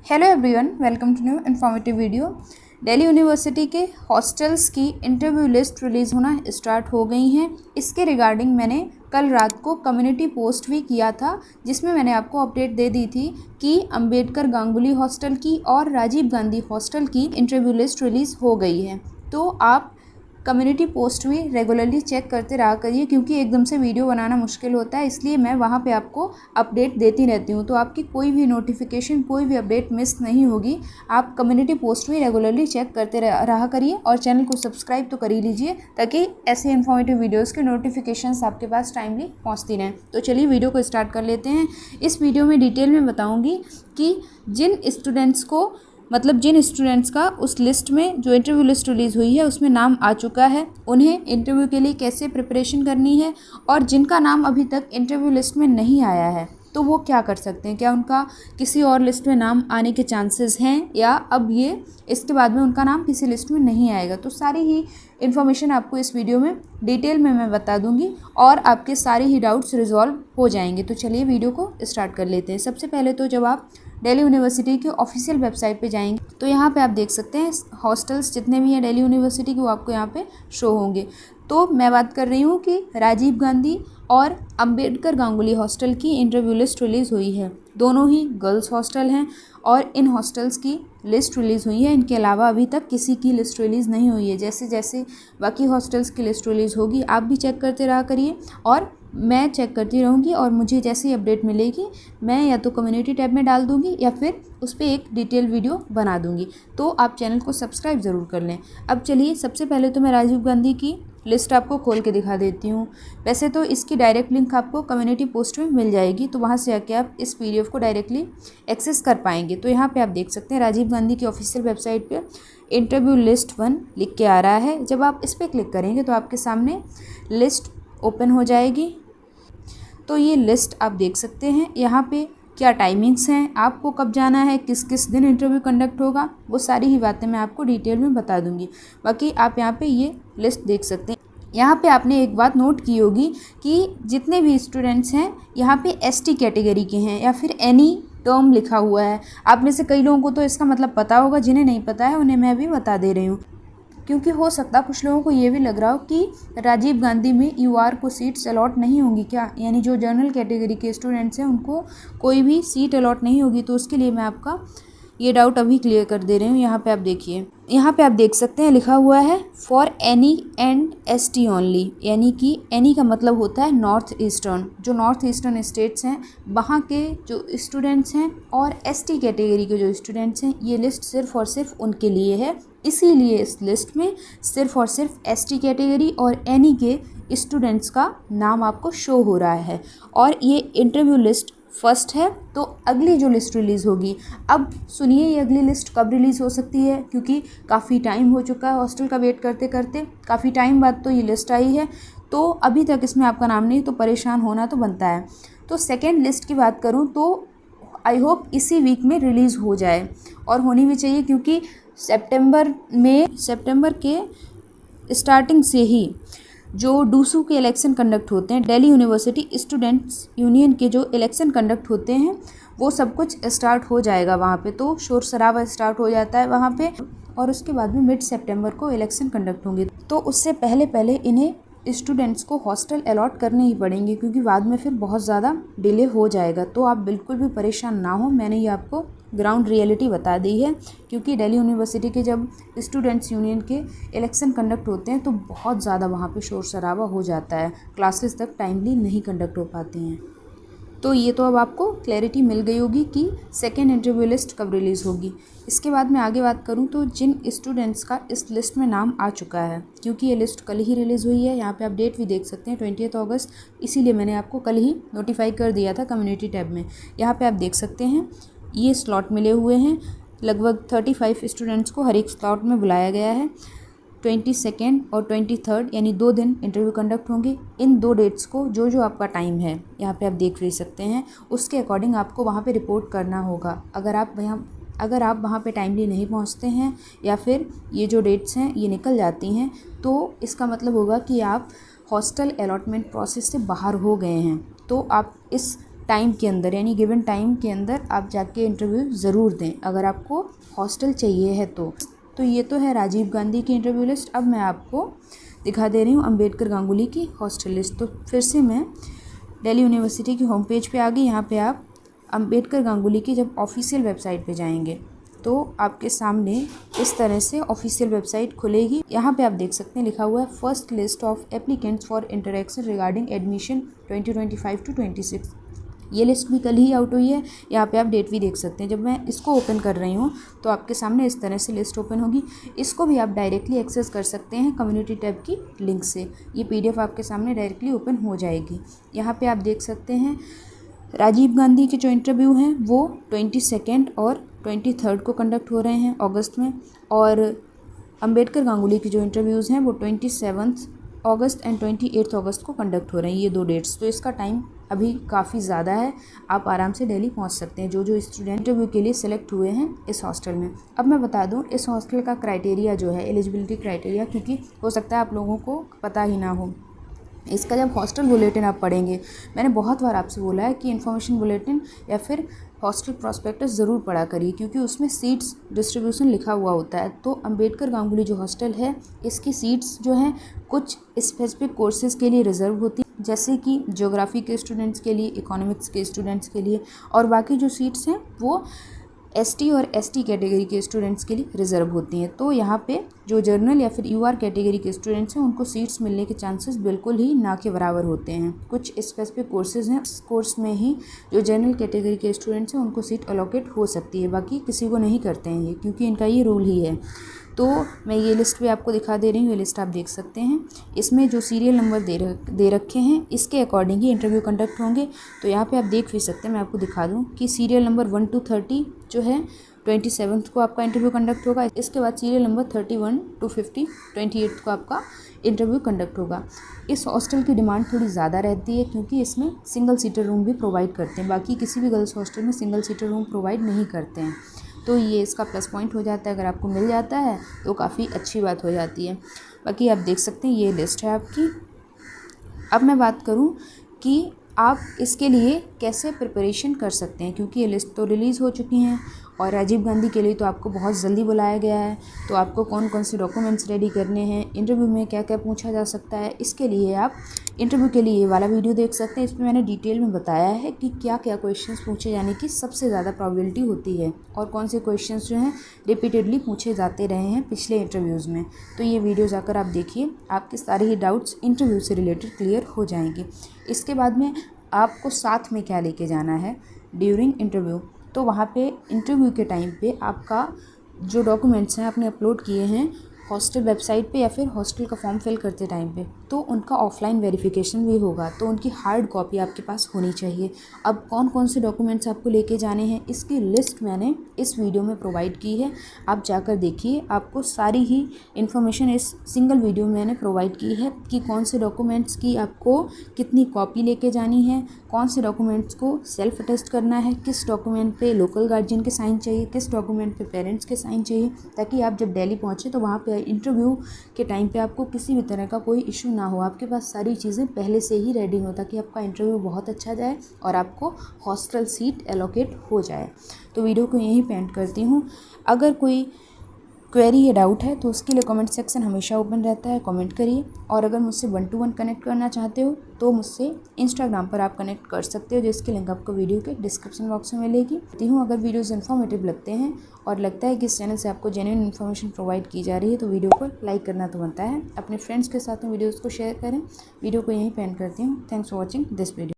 Hello everyone, welcome to new informative video. Delhi university के hostels की interview list release होना start हो गई हैं। इसके रिगार्डिंग मैंने कल रात को कम्युनिटी पोस्ट भी किया था, जिसमें मैंने आपको अपडेट दे दी थी कि अंबेडकर गांगुली हॉस्टल की और राजीव गांधी हॉस्टल की इंटरव्यू लिस्ट रिलीज़ हो गई है। तो आप कम्युनिटी पोस्ट भी रेगुलरली चेक करते रहा करिए, क्योंकि एकदम से वीडियो बनाना मुश्किल होता है, इसलिए मैं वहाँ पे आपको अपडेट देती रहती हूँ। तो आपकी कोई भी नोटिफिकेशन, कोई भी अपडेट मिस नहीं होगी। आप कम्युनिटी पोस्ट भी रेगुलरली चेक करते रहा करिए और चैनल को सब्सक्राइब तो कर ही लीजिए, ताकि ऐसे इन्फॉर्मेटिव वीडियोज़ के नोटिफिकेशंस आपके पास टाइमली पहुँचती रहें। तो चलिए वीडियो को स्टार्ट कर लेते हैं। इस वीडियो में डिटेल में बताऊँगी कि जिन स्टूडेंट्स का उस लिस्ट में, जो इंटरव्यू लिस्ट रिलीज़ हुई है, उसमें नाम आ चुका है, उन्हें इंटरव्यू के लिए कैसे प्रिपरेशन करनी है, और जिनका नाम अभी तक इंटरव्यू लिस्ट में नहीं आया है तो वो क्या कर सकते हैं। क्या उनका किसी और लिस्ट में नाम आने के चांसेस हैं, या अब ये इसके बाद में उनका नाम किसी लिस्ट में नहीं आएगा। तो सारी ही इन्फॉर्मेशन आपको इस वीडियो में डिटेल में मैं बता दूंगी और आपके सारे ही डाउट्स रिजॉल्व हो जाएंगे। तो चलिए वीडियो को स्टार्ट कर लेते हैं। सबसे पहले तो जब आप दिल्ली यूनिवर्सिटी की ऑफिशियल वेबसाइट पे जाएंगे तो यहाँ पे आप देख सकते हैं हॉस्टल्स जितने भी हैं दिल्ली यूनिवर्सिटी के, वो आपको यहाँ पे शो होंगे। तो मैं बात कर रही हूँ कि राजीव गांधी और अंबेडकर गांगुली हॉस्टल की इंटरव्यू लिस्ट रिलीज़ हुई है। दोनों ही गर्ल्स हॉस्टल हैं और इन हॉस्टल्स की लिस्ट रिलीज़ हुई है। इनके अलावा अभी तक किसी की लिस्ट रिलीज़ नहीं हुई है। जैसे जैसे बाकी हॉस्टल्स की लिस्ट रिलीज़ होगी, आप भी चेक करते रहा करिए और मैं चेक करती रहूँगी, और मुझे जैसी अपडेट मिलेगी मैं या तो कम्युनिटी टैब में डाल दूँगी या फिर उस पर एक डिटेल वीडियो बना दूँगी। तो आप चैनल को सब्सक्राइब ज़रूर कर लें। अब चलिए, सबसे पहले तो मैं राजीव गांधी की लिस्ट आपको खोल के दिखा देती हूँ। वैसे तो इसकी डायरेक्ट लिंक आपको कम्युनिटी पोस्ट में मिल जाएगी, तो वहाँ से आके आप इस PDF को डायरेक्टली एक्सेस कर पाएंगे। तो यहाँ पे आप देख सकते हैं राजीव गांधी की ऑफिशियल वेबसाइट पे इंटरव्यू लिस्ट 1 लिख के आ रहा है। जब आप इस पर क्लिक करेंगे तो आपके सामने लिस्ट ओपन हो जाएगी। तो ये लिस्ट आप देख सकते हैं। यहाँ पे क्या टाइमिंग्स हैं, आपको कब जाना है, किस किस दिन इंटरव्यू कंडक्ट होगा, वो सारी ही बातें मैं आपको डिटेल में बता दूंगी। बाकी आप यहाँ पे ये लिस्ट देख सकते हैं। यहाँ पे आपने एक बात नोट की होगी कि जितने भी स्टूडेंट्स हैं यहाँ पे ST कैटेगरी के हैं या फिर एनी टर्म लिखा हुआ है। आप में से कई लोगों को तो इसका मतलब पता होगा, जिन्हें नहीं पता है उन्हें मैं भी बता दे रही हूँ, क्योंकि हो सकता है कुछ लोगों को ये भी लग रहा हो कि राजीव गांधी में UR को सीट्स अलॉट नहीं होंगी क्या, यानी जो जनरल कैटेगरी के स्टूडेंट्स हैं उनको कोई भी सीट अलॉट नहीं होगी। तो उसके लिए मैं आपका ये डाउट अभी क्लियर कर दे रही हूँ। यहाँ पे आप देखिए, यहाँ पे आप देख सकते हैं लिखा हुआ है for any and ST only, यानी कि एनी का मतलब होता है नॉर्थ ईस्टर्न, जो नॉर्थ ईस्टर्न स्टेट्स हैं वहाँ के जो स्टूडेंट्स हैं, और ST कैटेगरी के जो स्टूडेंट्स हैं, ये लिस्ट सिर्फ और सिर्फ उनके लिए है। इसीलिए इस लिस्ट में सिर्फ और सिर्फ ST कैटेगरी और एनी के स्टूडेंट्स का नाम आपको शो हो रहा है। और ये इंटरव्यू लिस्ट फर्स्ट है। तो अगली जो लिस्ट रिलीज़ होगी, अब सुनिए ये अगली लिस्ट कब रिलीज़ हो सकती है, क्योंकि काफ़ी टाइम हो चुका है हॉस्टल का वेट करते करते, काफ़ी टाइम बाद तो ये लिस्ट आई है। तो अभी तक इसमें आपका नाम नहीं, तो परेशान होना तो बनता है। तो सेकेंड लिस्ट की बात करूँ तो आई होप इसी वीक में रिलीज़ हो जाए, और होनी भी चाहिए, क्योंकि सितंबर के स्टार्टिंग से ही जो डूसू के इलेक्शन कंडक्ट होते हैं, दिल्ली यूनिवर्सिटी स्टूडेंट्स यूनियन के जो इलेक्शन कंडक्ट होते हैं, वो सब कुछ स्टार्ट हो जाएगा वहाँ पे। तो शोर शराबा स्टार्ट हो जाता है वहाँ पे, और उसके बाद में मिड सितंबर को इलेक्शन कंडक्ट होंगे। तो उससे पहले पहले इन्हें स्टूडेंट्स को हॉस्टल अलॉट करने ही पड़ेंगे, क्योंकि बाद में फिर बहुत ज़्यादा डिले हो जाएगा। तो आप बिल्कुल भी परेशान ना हो, मैंने ये आपको ग्राउंड रियलिटी बता दी है। क्योंकि दिल्ली यूनिवर्सिटी के जब स्टूडेंट्स यूनियन के इलेक्शन कंडक्ट होते हैं तो बहुत ज़्यादा वहाँ पे शोर शराबा हो जाता है, क्लासेस तक टाइमली नहीं कंडक्ट हो पाती हैं। तो ये तो अब आपको क्लैरिटी मिल गई होगी कि सेकेंड इंटरव्यू लिस्ट कब रिलीज़ होगी। इसके बाद मैं आगे बात करूँ तो जिन स्टूडेंट्स का इस लिस्ट में नाम आ चुका है, क्योंकि ये लिस्ट कल ही रिलीज़ हुई है, यहाँ पे आप डेट भी देख सकते हैं 20 अगस्त, इसीलिए मैंने आपको कल ही नोटिफाई कर दिया था कम्युनिटी टैब में। यहाँ पे आप देख सकते हैं ये स्लॉट मिले हुए हैं, लगभग 35 स्टूडेंट्स को हर एक स्लॉट में बुलाया गया है। 22 और 23 यानी 2 दिन इंटरव्यू कंडक्ट होंगे। इन 2 डेट्स को जो जो आपका टाइम है यहाँ पे आप देख भी सकते हैं, उसके अकॉर्डिंग आपको वहाँ पे रिपोर्ट करना होगा। अगर आप वहाँ पे टाइमली नहीं पहुँचते हैं, या फिर ये जो डेट्स हैं ये निकल जाती हैं, तो इसका मतलब होगा कि आप हॉस्टल अलॉटमेंट प्रोसेस से बाहर हो गए हैं। तो आप इस टाइम के अंदर, यानी गिवन टाइम के अंदर आप जाके इंटरव्यू ज़रूर दें अगर आपको हॉस्टल चाहिए है तो ये तो है राजीव गांधी की इंटरव्यू लिस्ट। अब मैं आपको दिखा दे रही हूँ अंबेडकर गांगुली की हॉस्टल लिस्ट। तो फिर से मैं दिल्ली यूनिवर्सिटी की होम पेज पे आ गई। यहाँ पे आप अंबेडकर गांगुली की जब ऑफिशियल वेबसाइट पे जाएंगे तो आपके सामने इस तरह से ऑफिशियल वेबसाइट खुलेगी। यहाँ पे आप देख सकते हैं लिखा हुआ है first list of applicants for interaction regarding admission 2025 to 26। ये लिस्ट भी कल ही आउट हुई है। यहाँ पे आप डेट भी देख सकते हैं। जब मैं इसको ओपन कर रही हूँ तो आपके सामने इस तरह से लिस्ट ओपन होगी। इसको भी आप डायरेक्टली एक्सेस कर सकते हैं कम्युनिटी टैब की लिंक से। ये PDF आपके सामने डायरेक्टली ओपन हो जाएगी। यहाँ पे आप देख सकते हैं राजीव गांधी के जो इंटरव्यू हैं वो 22 और 23 को कंडक्ट हो रहे हैं अगस्त में, और अंबेडकर गांगुली के जो इंटरव्यूज़ हैं वो 27 अगस्त एंड 28 अगस्त को कंडक्ट हो रहे हैं, ये 2 डेट्स। तो इसका टाइम अभी काफ़ी ज़्यादा है, आप आराम से दिल्ली पहुंच सकते हैं जो स्टूडेंट इंटरव्यू के लिए सिलेक्ट हुए हैं इस हॉस्टल में। अब मैं बता दूं इस हॉस्टल का क्राइटेरिया जो है, एलिजिबिलिटी क्राइटेरिया, क्योंकि हो सकता है आप लोगों को पता ही ना हो। इसका जब हॉस्टल बुलेटिन आप पढ़ेंगे, मैंने बहुत बार आपसे बोला है कि इन्फॉर्मेशन बुलेटिन या फिर हॉस्टल प्रॉस्पेक्टस ज़रूर पढ़ा करिए, क्योंकि उसमें सीट्स डिस्ट्रीब्यूशन लिखा हुआ होता है। तो अंबेडकर गांगुली जो हॉस्टल है इसकी सीट्स जो हैं कुछ स्पेसिफिक कोर्सेज़ के लिए रिजर्व होती हैं, जैसे कि ज्योग्राफी के स्टूडेंट्स के लिए, इकोनॉमिक्स के स्टूडेंट्स के लिए, और बाकी जो सीट्स हैं वो ST और ST कैटेगरी के स्टूडेंट्स के लिए रिजर्व होती हैं। तो यहाँ पे जो जर्नल या फिर UR कैटेगरी के स्टूडेंट्स हैं उनको सीट्स मिलने के चांसेस बिल्कुल ही ना के बराबर होते हैं। कुछ स्पेसिफिक कोर्सेज़ हैं, उस कोर्स में ही जो जनरल कैटेगरी के स्टूडेंट्स हैं उनको सीट अलोकेट हो सकती है, बाकी किसी को नहीं करते हैं ये, क्योंकि इनका ये रूल ही है। तो मैं ये लिस्ट भी आपको दिखा दे रही हूँ, ये लिस्ट आप देख सकते हैं। इसमें जो सीरियल नंबर दे रखे हैं इसके अकॉर्डिंग ही इंटरव्यू कंडक्ट होंगे। तो यहाँ पे आप देख भी सकते हैं, मैं आपको दिखा दूँ कि सीरियल नंबर 1 to 30 जो है 27 को आपका इंटरव्यू कंडक्ट होगा। इसके बाद सीरियल नंबर 31 to 50 28 को आपका इंटरव्यू कंडक्ट होगा। इस हॉस्टल की डिमांड थोड़ी ज़्यादा रहती है, क्योंकि इसमें सिंगल सीटर रूम भी प्रोवाइड करते हैं। बाकी किसी भी गर्ल्स हॉस्टल में सिंगल सीटर रूम प्रोवाइड नहीं करते हैं। तो ये इसका प्लस पॉइंट हो जाता है, अगर आपको मिल जाता है तो काफ़ी अच्छी बात हो जाती है। बाकी आप देख सकते हैं ये लिस्ट है आपकी। अब मैं बात करूं कि आप इसके लिए कैसे प्रिपरेशन कर सकते हैं, क्योंकि ये लिस्ट तो रिलीज़ हो चुकी हैं और राजीव गांधी के लिए तो आपको बहुत जल्दी बुलाया गया है। तो आपको कौन कौन से डॉक्यूमेंट्स रेडी करने हैं, इंटरव्यू में क्या क्या पूछा जा सकता है, इसके लिए आप इंटरव्यू के लिए ये वाला वीडियो देख सकते हैं। इसमें मैंने डिटेल में बताया है कि क्या क्या क्वेश्चंस पूछे जाने की सबसे ज़्यादा प्रोबेबिलिटी होती है और कौन से क्वेश्चंस जो हैं रिपीटेडली पूछे जाते रहे हैं पिछले इंटरव्यूज़ में। तो ये वीडियो जाकर आप देखिए, आपके सारे ही डाउट्स इंटरव्यू से रिलेटेड क्लियर हो जाएंगे। इसके बाद में आपको साथ में क्या लेके जाना है ड्यूरिंग इंटरव्यू, तो वहाँ पे इंटरव्यू के टाइम पे आपका जो डॉक्यूमेंट्स हैं आपने अपलोड किए हैं हॉस्टल वेबसाइट पे या फिर हॉस्टल का फॉर्म फिल करते टाइम पे, तो उनका ऑफलाइन वेरिफिकेशन भी होगा, तो उनकी हार्ड कॉपी आपके पास होनी चाहिए। अब कौन कौन से डॉक्यूमेंट्स आपको लेके जाने हैं इसकी लिस्ट मैंने इस वीडियो में प्रोवाइड की है, आप जाकर देखिए। आपको सारी ही इन्फॉर्मेशन इस सिंगल वीडियो में मैंने प्रोवाइड की है कि कौन से डॉक्यूमेंट्स की आपको कितनी कॉपी लेके जानी है, कौन से डॉक्यूमेंट्स को सेल्फ अटेस्ट करना है, किस डॉक्यूमेंट पे लोकल गार्जियन के साइन चाहिए, किस डॉक्यूमेंट पे पेरेंट्स के साइन चाहिए, ताकि आप जब दिल्ली पहुँचे तो वहाँ पे इंटरव्यू के टाइम पे आपको किसी भी तरह का कोई इशू ना हो, आपके पास सारी चीज़ें पहले से ही रेडी हो, ताकि आपका इंटरव्यू बहुत अच्छा जाए और आपको हॉस्टल सीट एलोकेट हो जाए। तो वीडियो को यहीं पे एंड करती हूँ। अगर कोई क्वेरी या डाउट है तो उसके लिए कमेंट सेक्शन हमेशा ओपन रहता है, कमेंट करिए। और अगर मुझसे 1 to 1 कनेक्ट करना चाहते हो तो मुझसे इंस्टाग्राम पर आप कनेक्ट कर सकते हो, जिसकी लिंक आपको वीडियो के डिस्क्रिप्शन बॉक्स में मिलेगी। अगर वीडियोज़ इन्फॉर्मेटिव लगते हैं और लगता है कि इस चैनल से आपको जेन्युइन इन्फॉर्मेशन प्रोवाइड की जा रही है तो वीडियो को लाइक करना तो बनता है। अपने फ्रेंड्स के साथ में वीडियोज़ को शेयर करें। वीडियो को यहीं पे एंड करती हूँ। Thanks for watching this video.